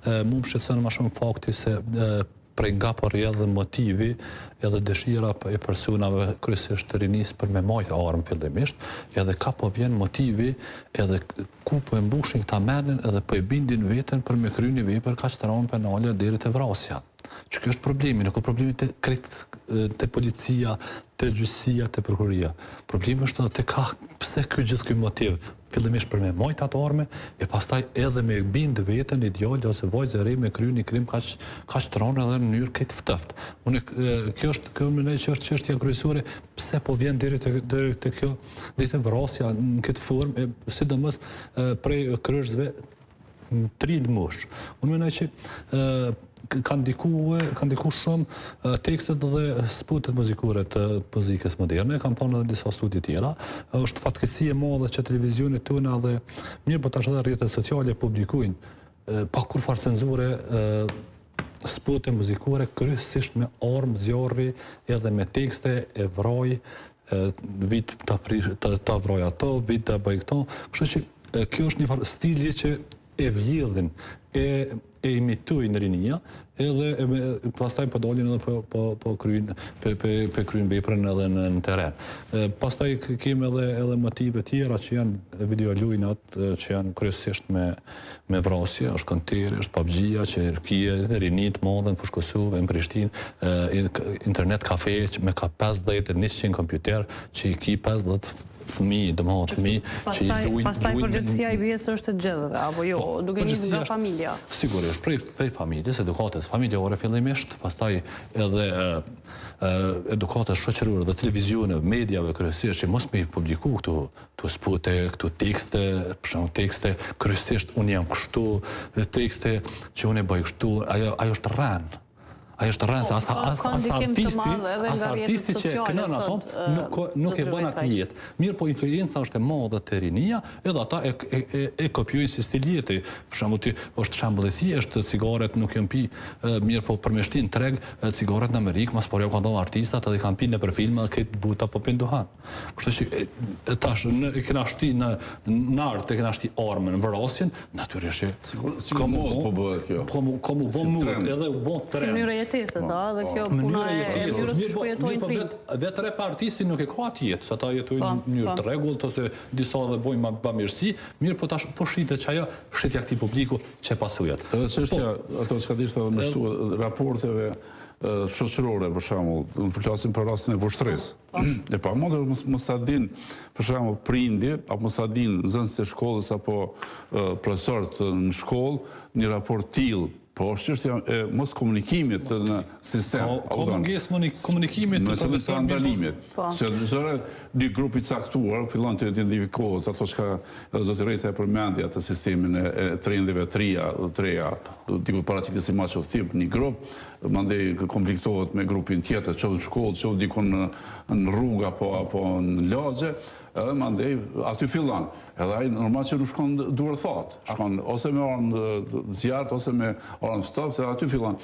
mu më shqetëson më shumë fakti se prej nga po rrjedhë motivi edhe dëshira e personave kryesisht të rinisë për me majtë armë fillimisht, edhe ka po vjen motivi edhe ku po e mbushin këta menin edhe po e bindin veten për me kry një vepër kaq të rëndë penale deri te vrasja. Që kjo është problemi, nuk është problemi te policia, te gjyqësia, te prokuroria. Problemi është te ka pse gjithë ky motiv fillimisht për me majtë ato arme, e pastaj edhe me bind veten ideal ose vajzë e re me kry një krim kaq të rëndë edhe në mënyrë këtë ftëft. Kjo mendoj që është çështja kryesore pse po vjen deri te kjo ditë vrasja në këtë formë, sidomos prej kryesve 30 mosh. Unë mendoj që kanë ndiku shumë tekstet dhe spotet muzikore të muzikës moderne, kam thonë edhe disa studie tjera. Është fatkeqësi e madhe që televizionit tona dhe mirë po tash edhe rrjetet sociale publikojnë pa kurfar cenzure spote muzikore kryesisht me armë, zjarri edhe me tekste e vroj vit ta vroj ato, vit ta bëj këto. Kështu që kjo është një stilje që e vjedhin, e imitojnë rinia, edhe pastaj po dalin edhe po kryjnë veprën edhe në teren. Pastaj kemi edhe motive tjera që janë videolujnat, që janë kryesisht me vrasje, është Konteri, është PUBG-ja, që kije rinit madhe në Fushë Kosovë, në Prishtinë, internet kafe me ka 50-100 kompjuter, që i ki 50 fëmijë, domethënë fëmijë që i luajnë. Pastaj përgjegjësia i vjes është e gjithëve, apo jo, duke nisur nga familja. Sigurisht, prej familjes, edukatës familjare fillimisht, pastaj edhe edukatës shoqërore dhe televizione, mediave kryesisht që mos me i publiku këtu spote, këtu tekste, për shembull tekste kryesisht unë jam kështu, tekste që unë e bëj kështu, ajo është rënë. Ajo është rënë se as artisti që kënon ato nuk e bën atë jetë. Mirë po influenca është e madhe te rinia, edhe ata e kopjojnë si stil jete. Për shembull është shembull i thjeshtë, cigaret nuk janë pi, mirë po për me shtin treg cigaret në Amerikë, mas por jo kanë dhënë artistat edhe kanë pinë nëpër filma këtë buta po pin duhan. Kështu që tash e kena shti në art, e kena shti armën në vrasjen, natyrisht sikur po bëhet kjo. Komu vëmut edhe u bë trend. Jetesës, dhe kjo puna e mënyrës që shpojetojnë të rinë. Vetë rep artisti nuk e ka atë jetë, se ata jetojnë në mënyrë të rregullt ose disa dhe bojnë bamirësi, mirë po tash po shitet që ajo shitja këtij publiku që pasojat. Edhe çështja ato çka ishte edhe më shtuar raporteve shoqërore për shembull, do të flasim për rastin e vushtrisë. E pa mundë mos ta din për shembull prindi apo mos ta din nxënësit e shkollës apo profesorët në shkollë një raport tillë. Po është çështja e mos komunikimit në sistem. Ka mungesë komunikimit të ndalimit. Se zëre dy grupi caktuar fillon të identifikohet ato çka zoti Reza e përmendi atë sistemin e trendeve treja, tipu paraqitjes i maço tip një grup, mandej konfliktohet me grupin tjetër, qoftë në shkollë, qoftë dikon në rrugë apo në lagje, edhe mandej aty fillon. Edhe ai normal që nuk shkon duar thot, shkon ose me orën zjarrt ose me orën stop, se aty fillon.